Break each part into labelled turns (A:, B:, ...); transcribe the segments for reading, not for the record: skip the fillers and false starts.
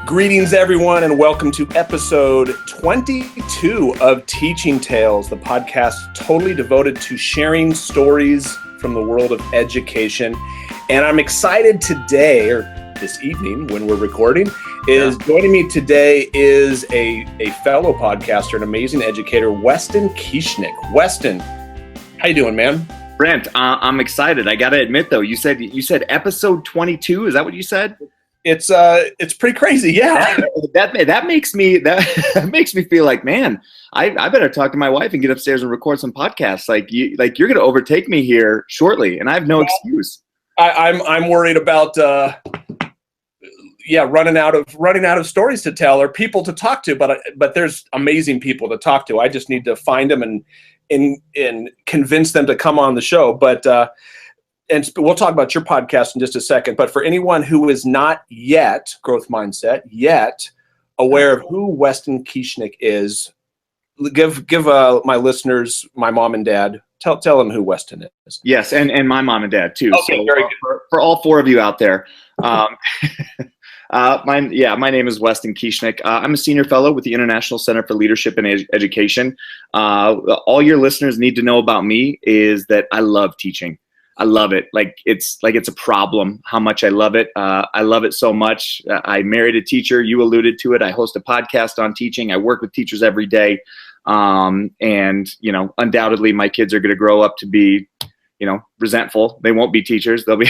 A: Greetings, everyone, and welcome to episode 22 of Teaching Tales, the podcast totally devoted to sharing stories from the world of education. And I'm excited today, or this evening when we're recording, joining me today is a fellow podcaster, an amazing educator, Weston Kieschnick. Weston, how you doing, man?
B: Brent, I'm excited. I got to admit, though, you said episode 22. Is that what you said?
A: It's pretty crazy, yeah.
B: That makes me feel like, man, I better talk to my wife and get upstairs and record some podcasts. You're going to overtake me here shortly, and I have no excuse.
A: I'm worried about running out of stories to tell or people to talk to, but there's amazing people to talk to. I just need to find them and convince them to come on the show. But and we'll talk about your podcast in just a second. But for anyone who is not yet, growth mindset, yet aware of who Weston Kieschnick is, give my listeners, my mom and dad, tell them who Weston is.
B: Yes, and my mom and dad too.
A: Okay,
B: so
A: very good.
B: For all four of you out there, my name is Weston Kieschnick. I'm a senior fellow with the International Center for Leadership and Education. All your listeners need to know about me is that I love teaching. I love it. It's a problem how much I love it. I love it so much. I married a teacher. You alluded to it. I host a podcast on teaching. I work with teachers every day. And undoubtedly my kids are going to grow up to be, resentful. They won't be teachers. They'll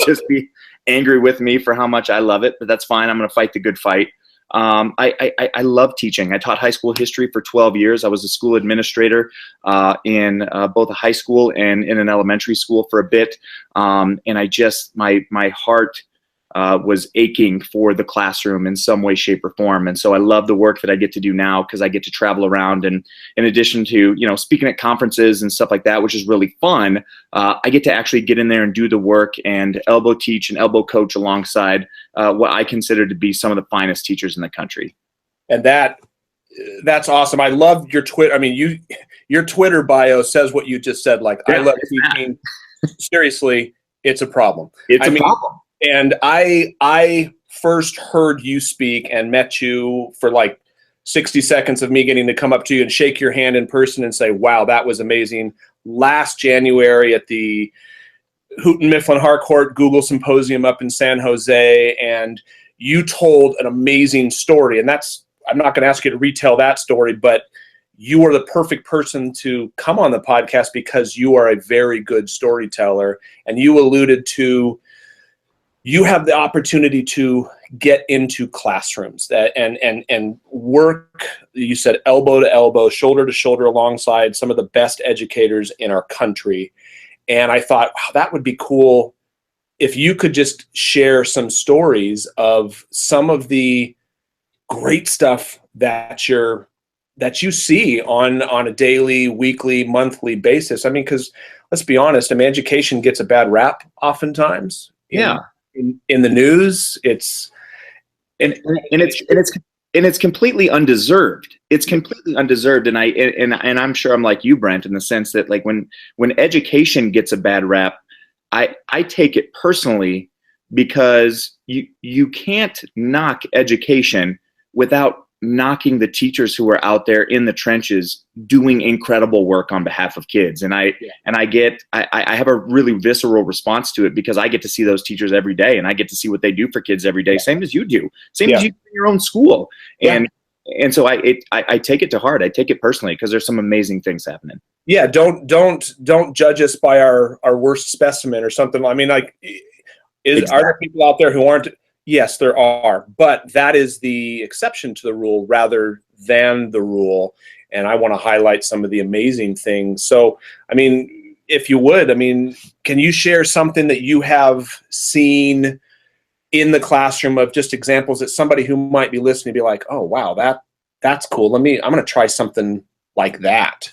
B: just be angry with me for how much I love it, but that's fine. I'm going to fight the good fight. I love teaching. I taught high school history for 12 years. I was a school administrator in both a high school and in an elementary school for a bit. And my heart was aching for the classroom in some way, shape, or form. And so I love the work that I get to do now because I get to travel around. And in addition to, speaking at conferences and stuff like that, which is really fun, I get to actually get in there and do the work and elbow teach and elbow coach alongside what I consider to be some of the finest teachers in the country.
A: And that's awesome. I love your Twitter. I mean, your Twitter bio says what you just said. I love teaching. Seriously, it's a problem.
B: It's a problem.
A: And I first heard you speak and met you for 60 seconds of me getting to come up to you and shake your hand in person and say, wow, that was amazing. Last January at the Houghton Mifflin Harcourt Google Symposium up in San Jose, and you told an amazing story. And I'm not going to ask you to retell that story, but you are the perfect person to come on the podcast because you are a very good storyteller. And you alluded to you have the opportunity to get into classrooms and work, you said elbow to elbow, shoulder to shoulder alongside some of the best educators in our country. And I thought, wow, that would be cool if you could just share some stories of some of the great stuff that you see on a daily, weekly, monthly basis. I mean, because let's be honest, education gets a bad rap oftentimes.
B: Yeah.
A: In the news, it's
B: completely undeserved. It's completely undeserved, and I'm sure I'm like you, Brent, in the sense that when education gets a bad rap, I take it personally because you can't knock education without knocking the teachers who are out there in the trenches doing incredible work on behalf of kids. And I have a really visceral response to it because I get to see those teachers every day and I get to see what they do for kids every day. Same as you do, as you do in your own school. And so I take it to heart. I take it personally because there's some amazing things happening.
A: Yeah. Don't judge us by our worst specimen or something. I mean, are there people out there who aren't? Yes, there are, but that is the exception to the rule rather than the rule. And I want to highlight some of the amazing things. So, I mean, if you would, can you share something that you have seen in the classroom of just examples that somebody who might be listening be like, oh, wow, that's cool. I'm going to try something like that.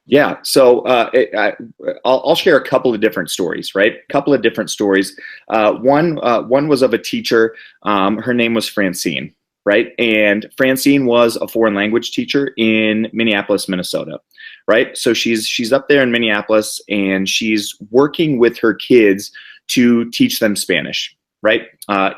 B: Yeah, so I'll share a couple of different stories, right? A couple of different stories. One was of a teacher. Her name was Francine, right? And Francine was a foreign language teacher in Minneapolis, Minnesota, right? So she's up there in Minneapolis, and she's working with her kids to teach them Spanish, right?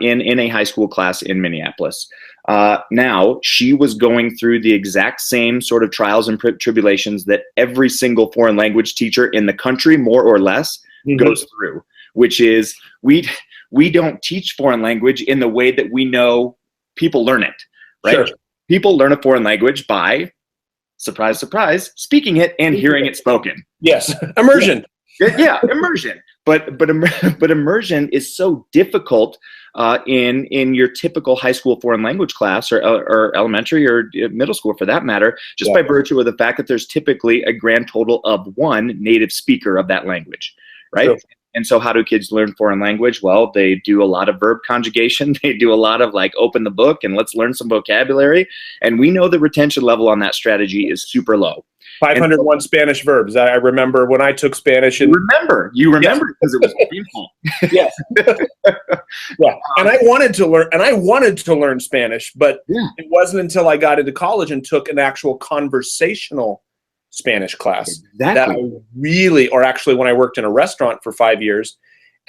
B: In a high school class in Minneapolis. Now she was going through the exact same sort of trials and tribulations that every single foreign language teacher in the country, more or less, goes through, which is we don't teach foreign language in the way that we know people learn it, right? Sure. People learn a foreign language by, surprise, surprise, speaking it and hearing it spoken.
A: Yes, immersion.
B: Yeah, immersion. But immersion is so difficult in your typical high school foreign language class or elementary or middle school for that matter, just by virtue of the fact that there's typically a grand total of one native speaker of that language, right? Sure. And so how do kids learn foreign language? Well, they do a lot of verb conjugation. They do a lot of like open the book and let's learn some vocabulary. And we know the retention level on that strategy is super low.
A: 501 Spanish verbs. I remember when I took Spanish. And
B: you remember because it was painful.
A: Yes. Yeah. And I wanted to learn Spanish, but it wasn't until I got into college and took an actual conversational Spanish class that I really, or actually when I worked in a restaurant for 5 years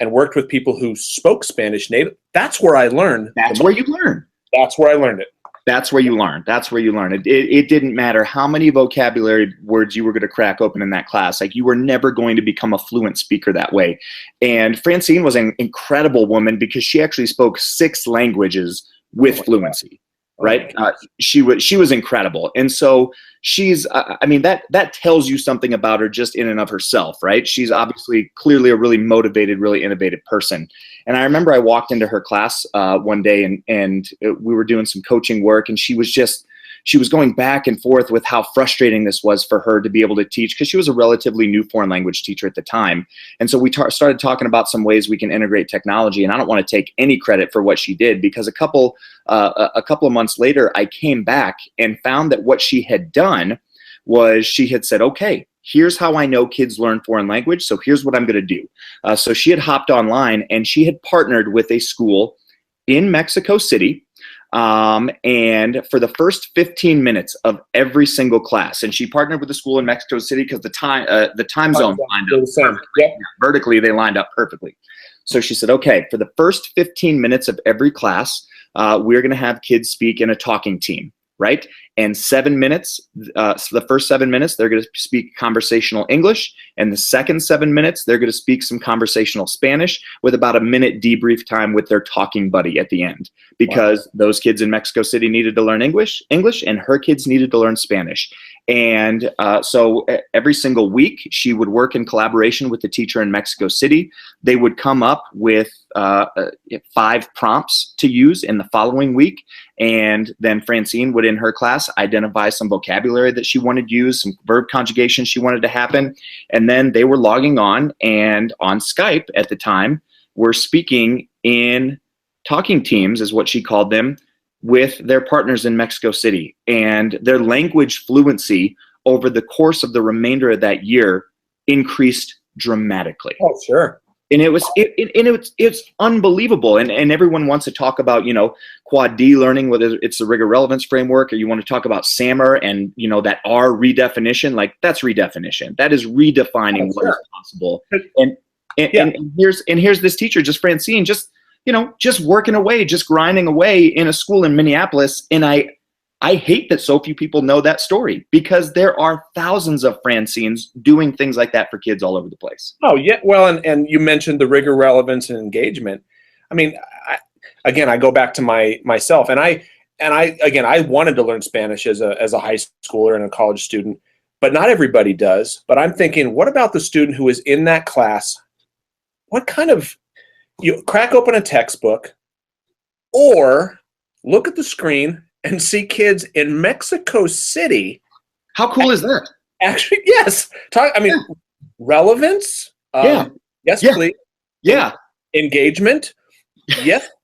A: and worked with people who spoke Spanish native, that's where I learned.
B: That's where you learn.
A: That's where I learned it.
B: That's where you learn. That's where you learn. It didn't matter how many vocabulary words you were going to crack open in that class. Like you were never going to become a fluent speaker that way. And Francine was an incredible woman because she actually spoke 6 languages with fluency. Right. She was incredible. And so she's, I mean, that tells you something about her just in and of herself. Right. She's obviously clearly a really motivated, really innovative person. And I remember I walked into her class one day and we were doing some coaching work and she was going back and forth with how frustrating this was for her to be able to teach because she was a relatively new foreign language teacher at the time. And so we started talking about some ways we can integrate technology. And I don't want to take any credit for what she did because a couple of months later, I came back and found that what she had done was she had said, okay, here's how I know kids learn foreign language. So here's what I'm going to do. So she had hopped online and she had partnered with a school in Mexico City. And for the first 15 minutes of every single class, and she partnered with the school in Mexico City because the time zone lined up perfectly. Yep. Vertically, they lined up perfectly. So she said, okay, for the first 15 minutes of every class, we're going to have kids speak in a talking team, right? And 7 minutes, so the first 7 minutes, they're going to speak conversational English. And the second 7 minutes, they're going to speak some conversational Spanish with about a minute debrief time with their talking buddy at the end. Because those kids in Mexico City needed to learn English, and her kids needed to learn Spanish. And so every single week, she would work in collaboration with the teacher in Mexico City. They would come up with 5 prompts to use in the following week. And then Francine would, in her class, identify some vocabulary that she wanted to use, some verb conjugation she wanted to happen. And then they were logging on, and on Skype at the time, were speaking in talking teams, is what she called them, with their partners in Mexico City. And their language fluency over the course of the remainder of that year increased dramatically.
A: Oh, sure.
B: And it's unbelievable. And everyone wants to talk about, quad D learning, whether it's the rigor relevance framework, or you want to talk about SAMR and, that R redefinition. Like, that's redefinition. That is redefining what is possible. And here's this teacher, just Francine, just working away, just grinding away in a school in Minneapolis. And I hate that so few people know that story because there are thousands of Francines doing things like that for kids all over the place.
A: Oh, yeah. Well, and you mentioned the rigor, relevance, and engagement. I mean, I go back to myself, and I wanted to learn Spanish as a high schooler and a college student, but not everybody does. But I'm thinking, what about the student who is in that class? What kind of, you crack open a textbook or look at the screen and see kids in Mexico City.
B: How cool is that?
A: Actually, yes. Relevance. Yes, please.
B: Yeah.
A: Engagement.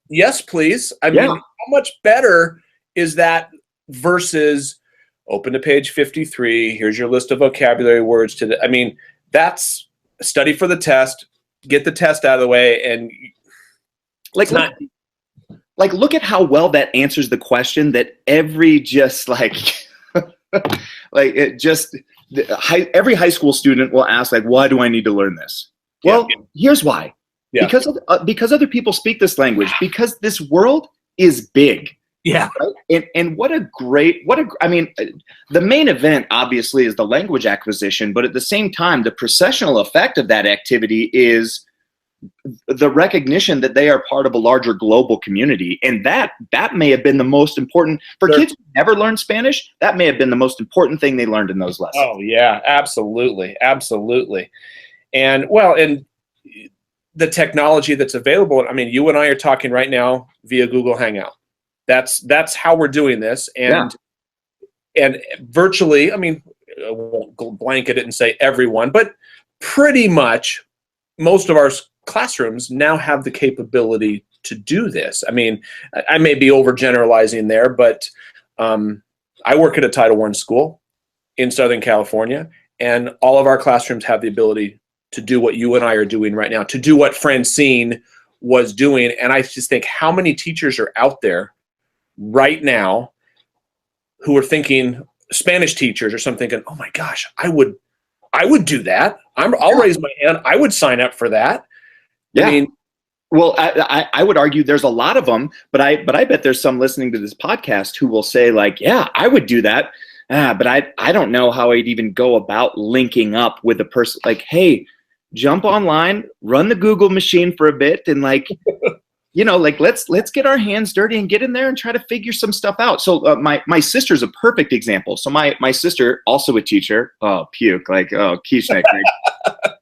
A: Yes, please. I mean, how much better is that versus open to page 53. Here's your list of vocabulary words that's study for the test, get the test out of the way. And
B: look at how well that answers the question that every every high school student will ask, why do I need to learn this? Well, here's why.
A: Yeah.
B: Because other people speak this language, because this world is big.
A: Yeah.
B: Right? And I mean, the main event obviously is the language acquisition, but at the same time, the processional effect of that activity is the recognition that they are part of a larger global community. And that may have been the most important for kids who never learned Spanish. That may have been the most important thing they learned in those lessons.
A: Oh yeah, absolutely. Absolutely. And well, and the technology that's available. I mean, you and I are talking right now via Google Hangout. That's how we're doing this. And virtually, I mean, I won't blanket it and say everyone, but pretty much most of our classrooms now have the capability to do this. I mean, I may be overgeneralizing there, but I work at a Title I school in Southern California, and all of our classrooms have the ability to do what you and I are doing right now, to do what Francine was doing. And I just think how many teachers are out there right now who are thinking, Spanish teachers or something, thinking, oh my gosh, I would do that. I'll raise my hand. I would sign up for that.
B: Yeah.
A: I mean,
B: well, I would argue there's a lot of them, but I bet there's some listening to this podcast who will say like, yeah, I would do that. But I don't know how I'd even go about linking up with a person. Like, hey, jump online, run the Google machine for a bit, and like, you know, like let's get our hands dirty and get in there and try to figure some stuff out. So my sister's a perfect example. So my sister, also a teacher, puke, like, Kieschnick, like,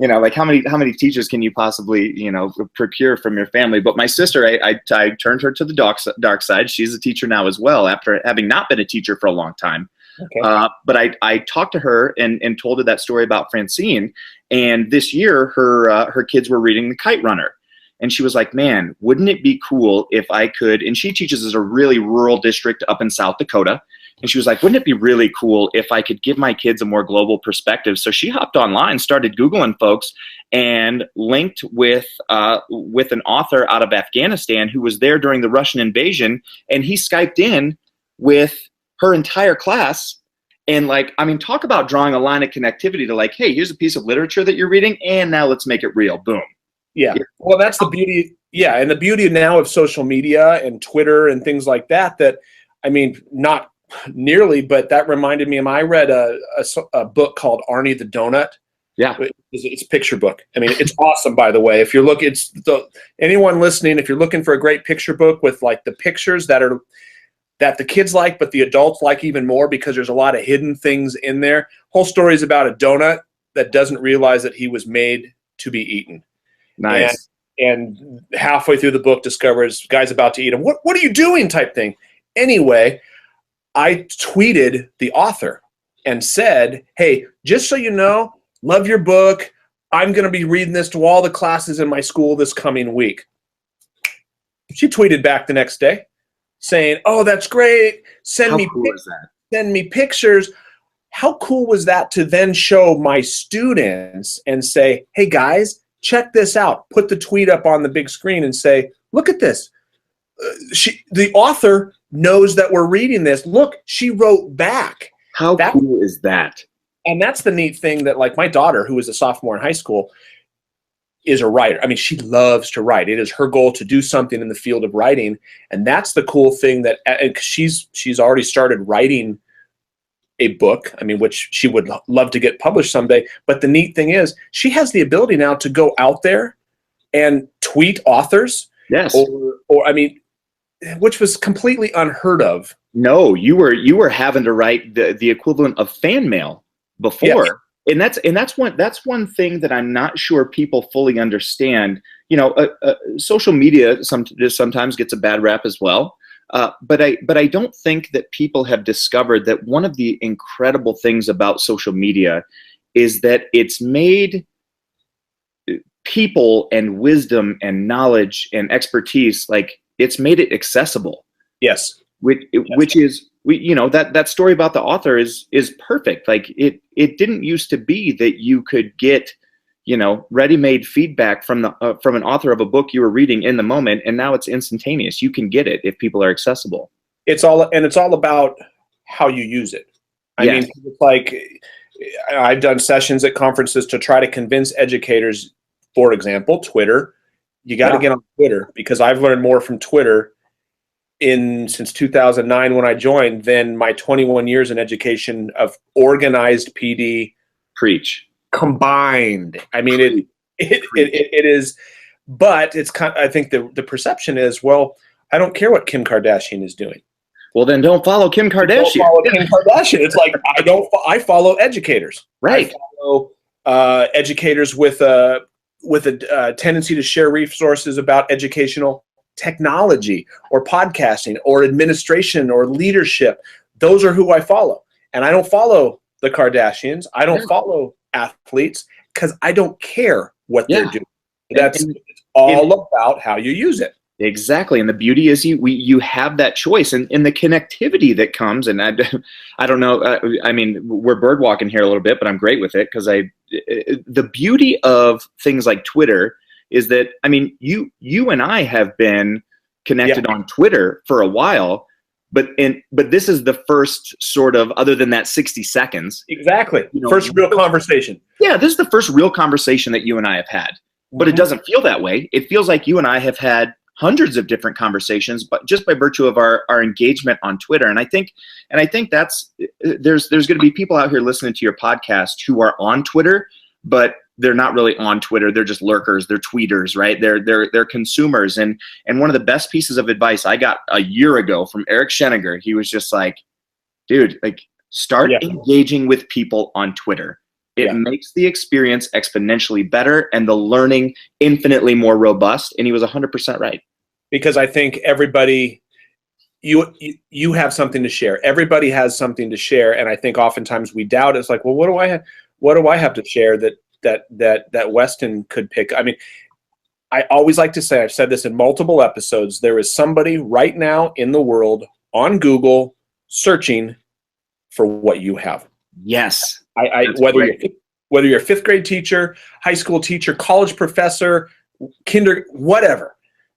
B: you know, like how many teachers can you possibly, you know, procure from your family? But my sister, I turned her to the dark side. She's a teacher now as well, after having not been a teacher for a long time. Okay. But I talked to her and told her that story about Francine. And this year, her kids were reading The Kite Runner. And she was like, man, wouldn't it be cool if I could, and she teaches in a really rural district up in South Dakota. And she was like, wouldn't it be really cool if I could give my kids a more global perspective? So she hopped online, started Googling folks, and linked with an author out of Afghanistan who was there during the Russian invasion. And he Skyped in with her entire class. And like, I mean, talk about drawing a line of connectivity to like, hey, here's a piece of literature that you're reading, and now let's make it real. Boom.
A: Yeah. Well, that's the beauty. Yeah. And the beauty now of social media and Twitter and things like that, I mean, not nearly, but that reminded me of, I read a book called Arnie the Donut.
B: Yeah.
A: It's a picture book. I mean, it's awesome, by the way. If you're looking, anyone listening, if you're looking for a great picture book with like the pictures that the kids like, but the adults like even more, because there's a lot of hidden things in there. Whole story is about a donut that doesn't realize that he was made to be eaten.
B: Nice.
A: And halfway through the book discovers guy's about to eat him. What are you doing type thing? Anyway, I tweeted the author and said, hey, just so you know, love your book. I'm going to be reading this to all the classes in my school this coming week. She tweeted back the next day saying, oh, that's great. Send me pictures. How cool was that to then show my students and say, hey, guys, check this out. Put the tweet up on the big screen and say, look at this. The author knows that we're reading this. Look, she wrote back.
B: How cool is that?
A: And that's the neat thing, that like my daughter, who is a sophomore in high school, is a writer. I mean, she loves to write. It is her goal to do something in the field of writing. And that's the cool thing, that she's already started writing a book, I mean, which she would love to get published someday. But the neat thing is she has the ability now to go out there and tweet authors.
B: Yes.
A: Or I mean, which was completely unheard of.
B: No, you were having to write the equivalent of fan mail before. Yes. And that's one thing that I'm not sure people fully understand. You know, social media sometimes gets a bad rap as well. But I don't think that people have discovered that one of the incredible things about social media is that it's made people and wisdom and knowledge and expertise, like it's made it accessible.
A: Yes.
B: Which is, you know, that story about the author is perfect. Like it didn't used to be that you could get, you know, ready-made feedback from an author of a book you were reading in the moment, and now it's instantaneous. You can get it if people are accessible. It's all
A: about how you use it. I mean, it's like I've done sessions at conferences to try to convince educators, for example, Twitter. You got to
B: Yeah.
A: get on Twitter, because I've learned more from Twitter since 2009 when I joined than my 21 years in education of organized PD
B: Preach.
A: combined. I mean, it is, but it's kind of, I think the perception is, well, I don't care what Kim Kardashian is doing.
B: Well, then don't follow Kim Kardashian.
A: Don't follow Kim Kardashian. It's like, I follow educators.
B: Right.
A: I follow educators with a tendency to share resources about educational technology or podcasting or administration or leadership. Those are who I follow. And I don't follow the Kardashians. I don't follow athletes, because I don't care what they're doing. It's all about how you use it.
B: Exactly. And the beauty is you have that choice, and the connectivity that comes. And I don't know. I mean, we're bird walking here a little bit, but I'm great with it, because the beauty of things like Twitter is that, I mean, you and I have been connected on Twitter for a while, but this is the first sort of, other than that 60 seconds.
A: Exactly. First real conversation. Yeah,
B: this is the first real conversation that you and I have had. But it doesn't feel that way. It feels like you and I have had hundreds of different conversations, but just by virtue of our engagement on Twitter. And I think that's, there's going to be people out here listening to your podcast who are on Twitter, but they're not really on Twitter. They're just lurkers. They're tweeters, right? They're consumers. And one of the best pieces of advice I got a year ago from Eric Schenniger, he was just like, dude, like, start engaging with people on Twitter. It makes the experience exponentially better and the learning infinitely more robust. And he was 100% right.
A: Because I think everybody, you have something to share. Everybody has something to share. And I think oftentimes we doubt. It's like, well, what do I have to share that Weston could pick? I mean, I always like to say, I've said this in multiple episodes, there is somebody right now in the world on Google searching for what you have.
B: Yes.
A: Whether you're a fifth grade teacher, high school teacher, college professor, whatever,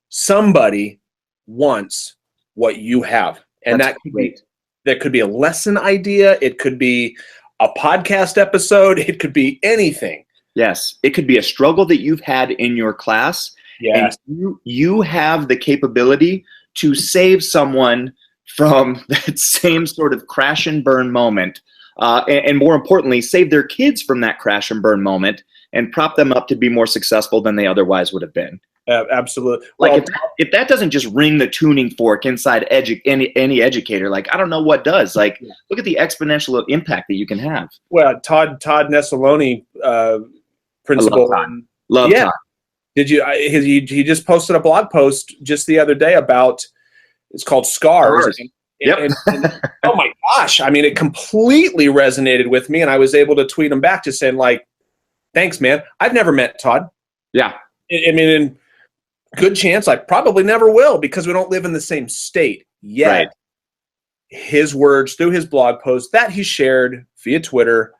A: somebody wants what you have. And that could be a lesson idea. It could be a podcast episode. It could be anything.
B: Yes. It could be a struggle that you've had in your class. Yes. And you have the capability to save someone from that same sort of crash and burn moment. And more importantly, save their kids from that crash and burn moment and prop them up to be more successful than they otherwise would have been.
A: Absolutely.
B: Like, if that doesn't just ring the tuning fork inside any educator, like, I don't know what does. Like, look at the exponential impact that you can have.
A: Well, Todd Nessaloni, principal.
B: Love Todd.
A: Did you? He just posted a blog post just the other day about, it's called Scars. And oh my gosh, I mean, it completely resonated with me, and I was able to tweet him back just saying, like, thanks, man. I've never met Todd.
B: Yeah.
A: I mean, good chance I probably never will, because we don't live in the same state yet. Right. His words through his blog post that he shared via Twitter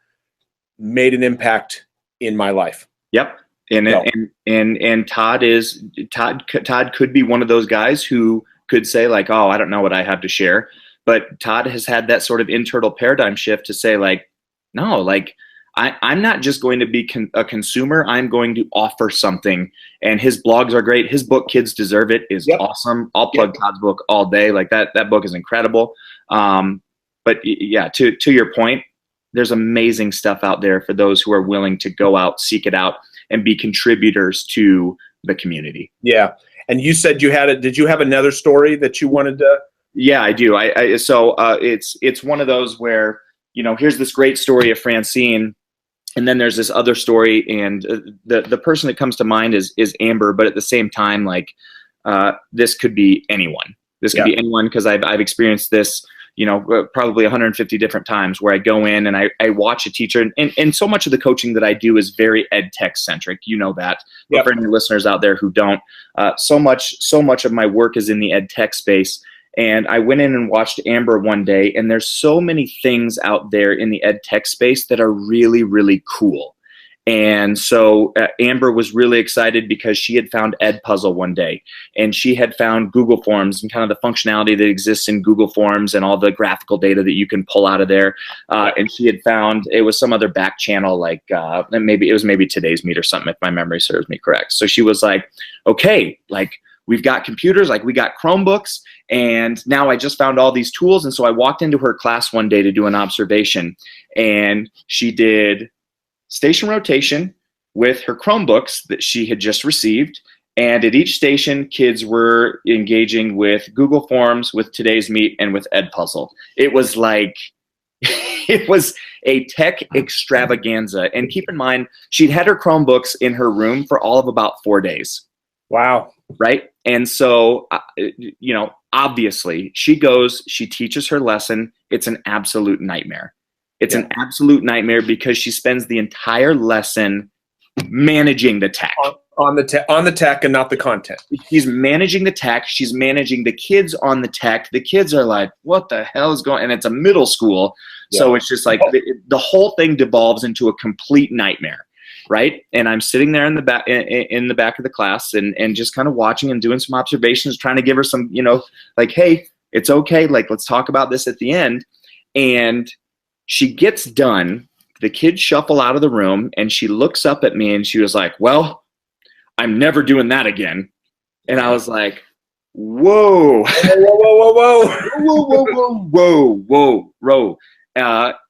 A: made an impact in my life.
B: Yep. And Todd could be one of those guys who could say, like, oh, I don't know what I have to share. But Todd has had that sort of internal paradigm shift to say, like, no, like, I'm not just going to be a consumer. I'm going to offer something. And his blogs are great. His book, Kids Deserve It, is awesome. I'll plug Todd's book all day. Like, that book is incredible. But yeah, to your point, there's amazing stuff out there for those who are willing to go out, seek it out, and be contributors to the community.
A: Yeah. And you said did you have another story that you wanted to?
B: Yeah, I do. So it's one of those where, here's this great story of Francine, and then there's this other story, and the person that comes to mind is Amber, but at the same time, like, this could be anyone. This could be anyone, because I've experienced this, probably 150 different times, where I go in and I watch a teacher, and so much of the coaching that I do is very ed tech centric. You know that. But for any listeners out there who don't, so much of my work is in the ed tech space. And I went in and watched Amber one day, and there's so many things out there in the ed tech space that are really, really cool. And so Amber was really excited because she had found Edpuzzle one day, and she had found Google Forms and kind of the functionality that exists in Google Forms and all the graphical data that you can pull out of there. And she had found, it was some other back channel, like maybe it was Today's Meet or something, if my memory serves me correct. So she was like, okay, like, we've got computers, like we got Chromebooks, and now I just found all these tools. And so I walked into her class one day to do an observation, and she did station rotation with her Chromebooks that she had just received. And at each station, kids were engaging with Google Forms, with Today's Meet, and with Edpuzzle. It was like, it was a tech extravaganza. And keep in mind, she'd had her Chromebooks in her room for all of about 4 days.
A: Wow.
B: Right. And so, you know, obviously she goes, she teaches her lesson. It's an absolute nightmare. It's an absolute nightmare because she spends the entire lesson managing the tech.
A: On the tech and not the content.
B: She's managing the tech. She's managing the kids on the tech. The kids are like, what the hell is going on? And it's a middle school. Yeah. So it's just like the whole thing devolves into a complete nightmare. Right. And I'm sitting there in the back of the class and just kind of watching and doing some observations, trying to give her some, you know, like, hey, it's okay. Like, let's talk about this at the end. And she gets done. The kids shuffle out of the room, and she looks up at me and she was like, well, I'm never doing that again. And I was like, whoa, whoa.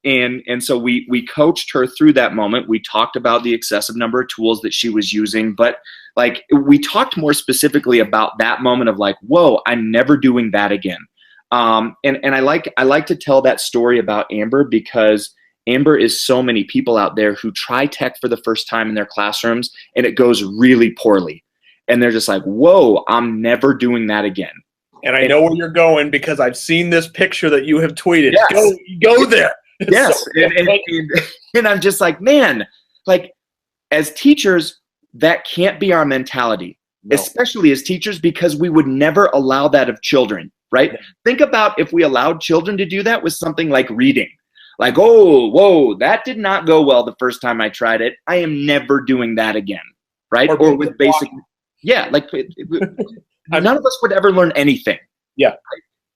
B: And so we coached her through that moment. We talked about the excessive number of tools that she was using, but like we talked more specifically about that moment of like, whoa, I'm never doing that again. And I like to tell that story about Amber because Amber is so many people out there who try tech for the first time in their classrooms and it goes really poorly. And they're just like, whoa, I'm never doing that again.
A: And I know where you're going because I've seen this picture that you have tweeted.
B: Yes.
A: Go there.
B: Yes. And I'm just like, man, like as teachers, that can't be our mentality, especially as teachers, because we would never allow that of children, right? No. Think about if we allowed children to do that with something like reading. Like, oh, whoa, that did not go well the first time I tried it. I am never doing that again, right? Or with basic, like none of us would ever learn anything.
A: Yeah.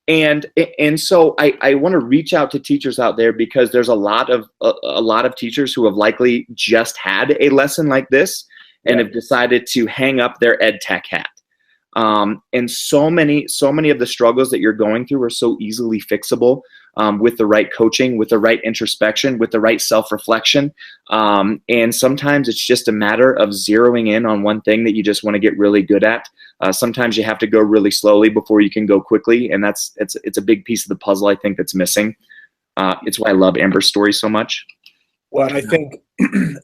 B: And so I want to reach out to teachers out there because there's a lot of teachers who have likely just had a lesson like this and have decided to hang up their ed tech hat. And so many of the struggles that you're going through are so easily fixable with the right coaching, with the right introspection, with the right self-reflection. And sometimes it's just a matter of zeroing in on one thing that you just want to get really good at. Sometimes you have to go really slowly before you can go quickly. And it's a big piece of the puzzle, I think, that's missing. It's why I love Amber's story so much.
A: Well, and I think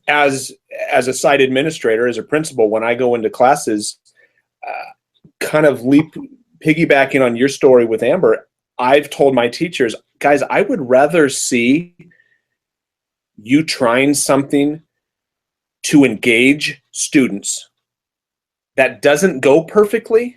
A: as a site administrator, as a principal, when I go into classes, kind of piggybacking on your story with Amber, I've told my teachers, guys, I would rather see you trying something to engage students that doesn't go perfectly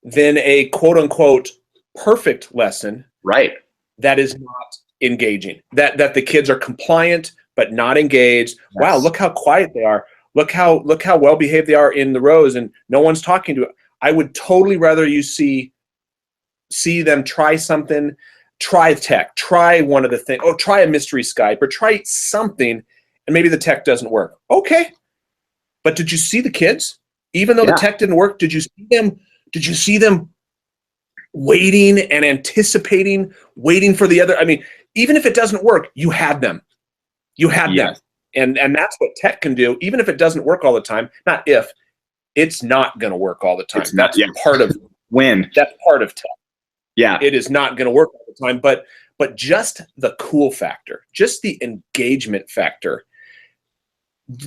A: than a quote unquote perfect lesson,
B: right?
A: That is not engaging, that the kids are compliant but not engaged. Yes. Wow, look how quiet they are. Look how well behaved they are in the rows and no one's talking to it. I would totally rather you see them try something, try tech, try one of the things, try a mystery Skype or try something, and maybe the tech doesn't work. Okay. But did you see the kids? Even though the tech didn't work, did you see them waiting and anticipating, waiting for the other? I mean, even if it doesn't work, you had them. You had them. And that's what tech can do, even if it doesn't work all the time. Not if. It's not going to work all the time. That's part of That's part of tech.
B: Yeah,
A: it is not going to work all the time. But just the cool factor, just the engagement factor,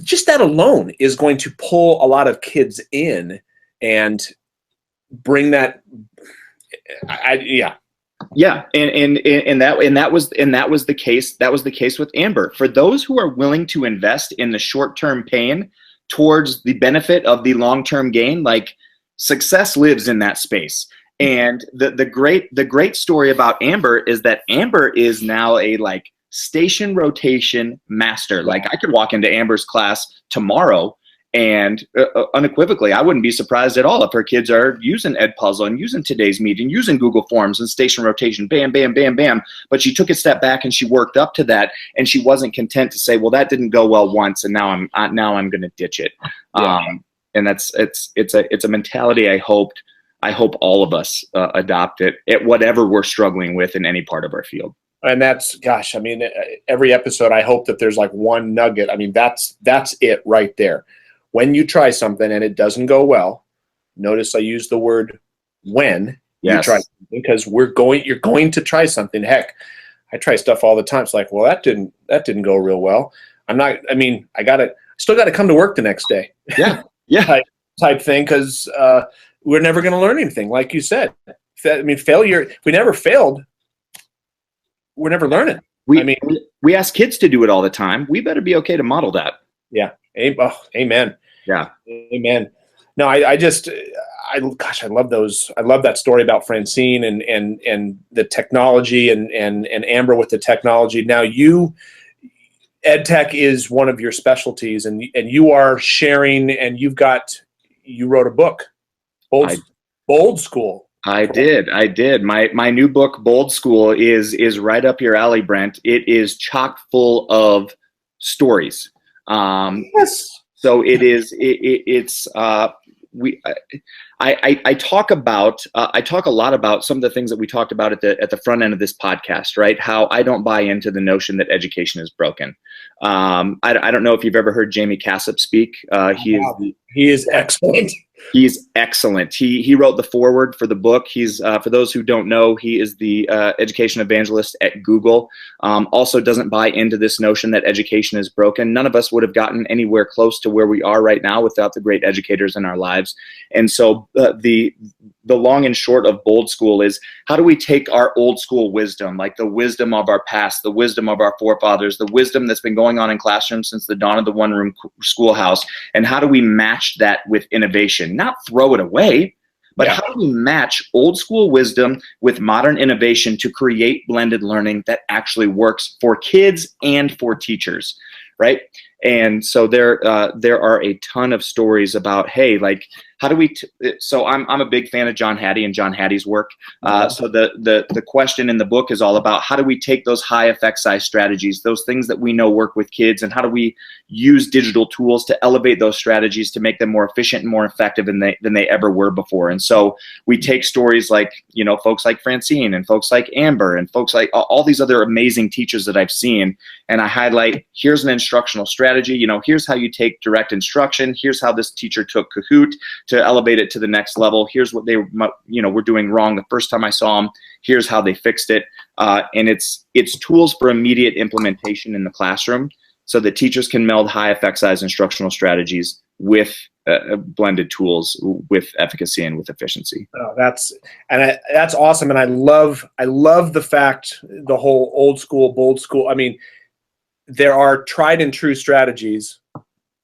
A: just that alone is going to pull a lot of kids in and bring that.
B: Yeah, and that was the case. That was the case with Amber. For those who are willing to invest in the short-term pain towards the benefit of the long-term gain, like success lives in that space. And the great story about Amber is that Amber is now a like station rotation master. Like I could walk into Amber's class tomorrow and unequivocally, I wouldn't be surprised at all if her kids are using Edpuzzle and using Today's Meeting, using Google Forms and station rotation, bam, bam, bam, bam. But she took a step back and she worked up to that, and she wasn't content to say, well, that didn't go well once, and now I'm going to ditch it.
A: Yeah.
B: And it's a mentality I hope all of us adopt it at whatever we're struggling with in any part of our field.
A: And that's, gosh, I mean, every episode, I hope that there's like one nugget. I mean, that's it right there. When you try something and it doesn't go well, notice I use the word when you try something, because you're going to try something. Heck, I try stuff all the time. It's like, well, that didn't go real well. Still got to come to work the next day.
B: Yeah. Yeah.
A: type thing, because we're never going to learn anything. Like you said, I mean, failure, if we never failed, we're never learning.
B: We ask kids to do it all the time. We better be okay to model that.
A: Yeah. Amen.
B: Yeah.
A: Amen. No, I love those. I love that story about Francine and the technology and Amber with the technology. Now ed tech is one of your specialties, and you are sharing, and you wrote a book, Bold School.
B: I did. My new book, Bold School, is right up your alley, Brent. It is chock full of stories.
A: Yes.
B: So it is. I talk a lot about some of the things that we talked about at the front end of this podcast, right? How I don't buy into the notion that education is broken. I don't know if you've ever heard Jamie Cassip speak. He is excellent. He's excellent. He wrote the foreword for the book. He's for those who don't know, he is the education evangelist at Google. Also doesn't buy into this notion that education is broken. None of us would have gotten anywhere close to where we are right now without the great educators in our lives. And so the long and short of Bold School is, how do we take our old school wisdom, like the wisdom of our past, the wisdom of our forefathers, the wisdom that's been going on in classrooms since the dawn of the one-room schoolhouse, and how do we match that with innovation? Not throw it away, but how do we match old school wisdom with modern innovation to create blended learning that actually works for kids and for teachers, right? And so there are a ton of stories about, hey, like, how do we? So I'm a big fan of John Hattie and John Hattie's work. So the question in the book is all about, how do we take those high effect size strategies, those things that we know work with kids, and how do we use digital tools to elevate those strategies to make them more efficient and more effective than they ever were before. And so we take stories like, folks like Francine and folks like Amber and folks like all these other amazing teachers that I've seen, and I highlight, here's an instructional strategy. Here's how you take direct instruction. Here's how this teacher took Kahoot to elevate it to the next level. Here's what they were doing wrong the first time I saw them. Here's how they fixed it. And it's tools for immediate implementation in the classroom, so that teachers can meld high effect size instructional strategies with blended tools with efficacy and with efficiency.
A: Oh, that's awesome. And I love the fact, the whole old school, bold school. I mean, there are tried and true strategies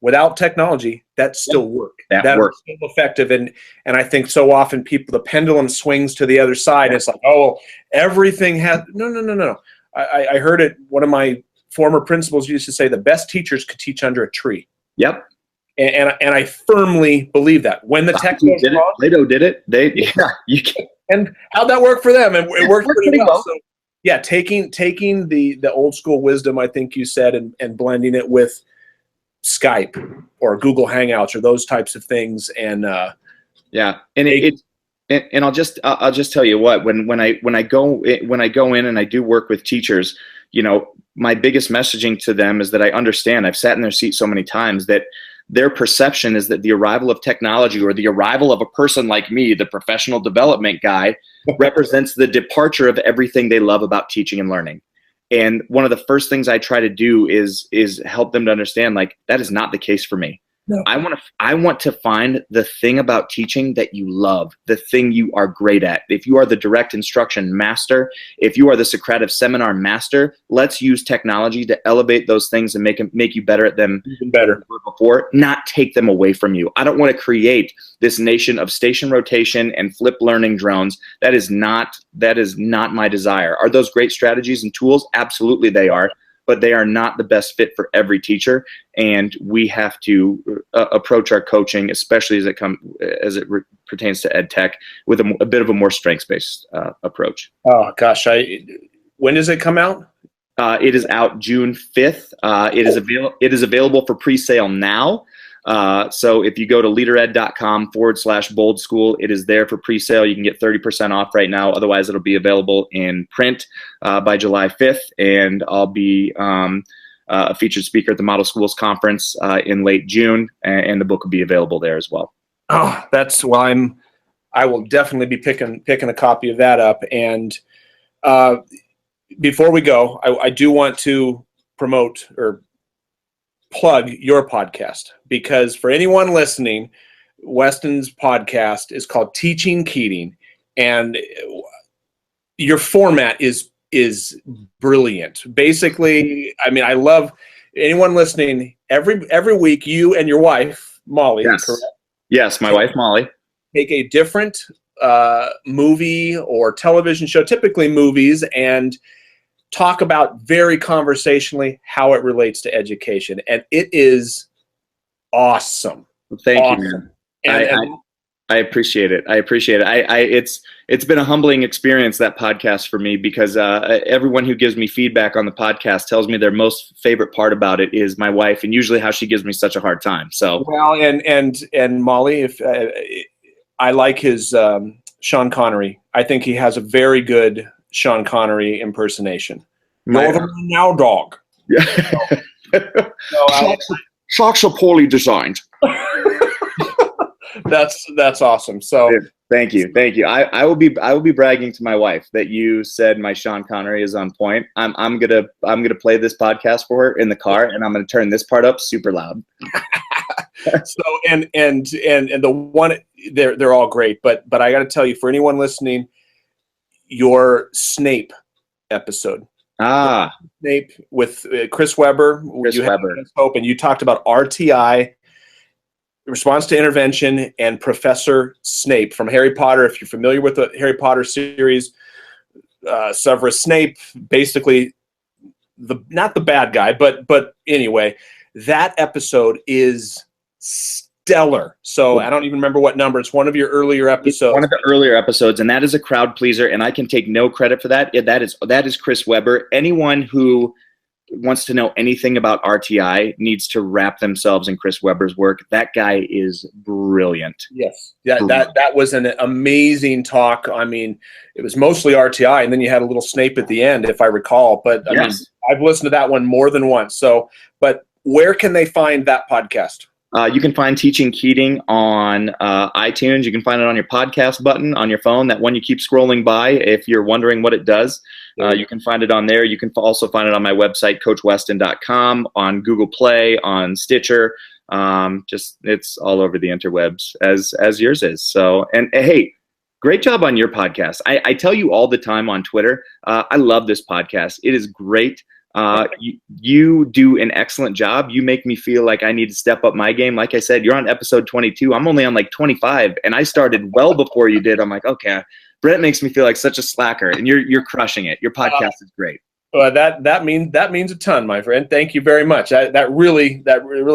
A: without technology that still work, that are still effective. And I think so often the pendulum swings to the other side. It's like, oh, everything has, no. I heard it. One of my former principals used to say, the best teachers could teach under a tree.
B: Yep.
A: And I firmly believe that. When the tech goes wrong,
B: Plato did it. You can.
A: And how'd that work for them? And it worked pretty well. So, yeah, taking the old school wisdom, I think you said, and blending it with Skype or Google Hangouts or those types of things. And and I'll just tell you what, when I go in and I do work with teachers, my biggest messaging to them is that I understand, I've sat in their seat so many times, that their perception is that the arrival of technology or the arrival of a person like me, the professional development guy, represents the departure of everything they love about teaching and learning. And one of the first things I try to do is help them to understand, like, that is not the case for me. No.
B: I want to find the thing about teaching that you love, the thing you are great at. If you are the direct instruction master, if you are the Socratic seminar master, let's use technology to elevate those things and make you better at them.
A: Even better.
B: Before, not take them away from you. I don't want to create this nation of station rotation and flip learning drones. That is not my desire. Are those great strategies and tools? Absolutely they are. But they are not the best fit for every teacher, and we have to approach our coaching, especially as it pertains to ed tech, with a bit of a more strengths-based approach.
A: Oh gosh, when does it come out?
B: It is out June 5th. It is available for pre-sale now. So if you go to leadered.com/bold school, it is there for pre-sale. You can get 30% off right now. Otherwise, it'll be available in print by July 5th. And I'll be a featured speaker at the Model Schools Conference in late June, and the book will be available there as well.
A: Oh, I will definitely be picking a copy of that up. And before we go, I do want to promote or plug your podcast, because for anyone listening, Weston's podcast is called Teaching Keating, and your format is brilliant. Basically, I mean, I love anyone listening. Every week, you and your wife Molly,
B: yes,
A: correct?
B: Yes, my wife Molly,
A: take a different movie or television show, typically movies, and talk about very conversationally how it relates to education. And it is awesome.
B: Thank you, man. I appreciate it. It's been a humbling experience, that podcast, for me, because everyone who gives me feedback on the podcast tells me their most favorite part about it is my wife, and usually how she gives me such a hard time. So
A: well, and Molly, if I like his Sean Connery. I think he has a very good Sean Connery impersonation. You're the man now, dog.
B: Yeah. Socks are poorly designed.
A: That's awesome. So
B: thank you. I will be bragging to my wife that you said my Sean Connery is on point. I'm gonna play this podcast for her in the car, and I'm gonna turn this part up super loud.
A: So and the one, they're all great, but I got to tell you, for anyone listening, your Snape episode. Snape with Chris Webber. Hope, and you talked about RTI, response to intervention, and Professor Snape from Harry Potter. If you're familiar with the Harry Potter series, Severus Snape, basically not the bad guy, but anyway, that episode is stellar. So I don't even remember what number. It's one of your earlier episodes.
B: One of the earlier episodes, and that is a crowd pleaser, and I can take no credit for that. That is Chris Webber. Anyone who wants to know anything about RTI needs to wrap themselves in Chris Webber's work. That guy is brilliant.
A: Yes. That was an amazing talk. I mean, it was mostly RTI, and then you had a little Snape at the end, if I recall. But I mean, I've listened to that one more than once. So, but where can they find that podcast?
B: You can find Teaching Keating on iTunes. You can find it on your podcast button on your phone, that one you keep scrolling by if you're wondering what it does. You can find it on there. You can also find it on my website, coachweston.com, on Google Play, on Stitcher. It's all over the interwebs, as yours is. So, and hey, great job on your podcast. I tell you all the time on Twitter, I love this podcast. It is great. You do an excellent job. You make me feel like I need to step up my game. Like I said, you're on episode 22. I'm only on like 25, and I started well before you did. I'm like, okay, Brett makes me feel like such a slacker, and you're crushing it. Your podcast is great.
A: Well, that means a ton, my friend. Thank you very much. That really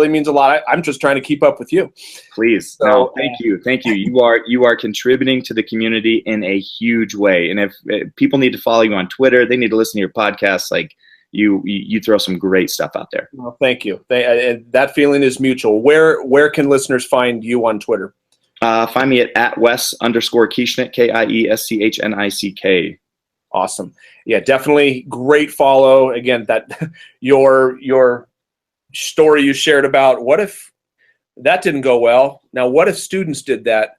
A: means a lot. I'm just trying to keep up with you.
B: Please, so, no, thank you. You are contributing to the community in a huge way. And if people need to follow you on Twitter, they need to listen to your podcast. Like, you throw some great stuff out there.
A: Well, thank you. That feeling is mutual. Where can listeners find you on Twitter?
B: Find me at Wes_Kieschnick, Kieschnick.
A: Awesome. Yeah, definitely great follow. Again, that your story you shared about what if that didn't go well. Now, what if students did that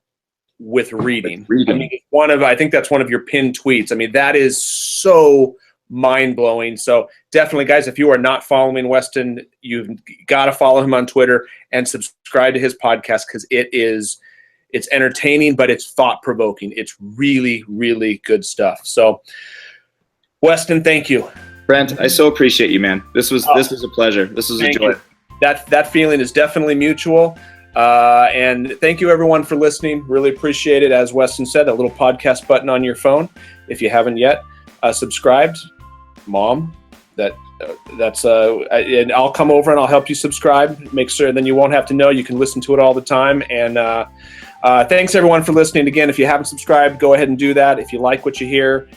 A: with reading? I mean, I think that's one of your pinned tweets. I mean, that is so mind-blowing. So definitely, guys, if you are not following Weston, you've got to follow him on Twitter and subscribe to his podcast, because it's entertaining, but it's thought-provoking. It's really, really good stuff. So Weston, thank you.
B: Brent, I so appreciate you, man. This was a pleasure. This was a joy.
A: That feeling is definitely mutual. And thank you, everyone, for listening. Really appreciate it. As Weston said, that little podcast button on your phone, if you haven't yet subscribed, Mom. And I'll come over and I'll help you subscribe. Make sure then you won't have to know. You can listen to it all the time. And thanks, everyone, for listening. Again, if you haven't subscribed, go ahead and do that. If you like what you hear,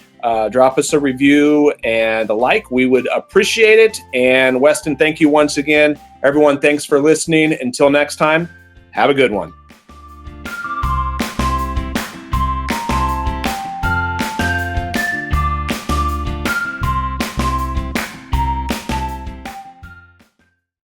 A: drop us a review and a like. We would appreciate it. And Weston, thank you once again. Everyone, thanks for listening. Until next time, have a good one.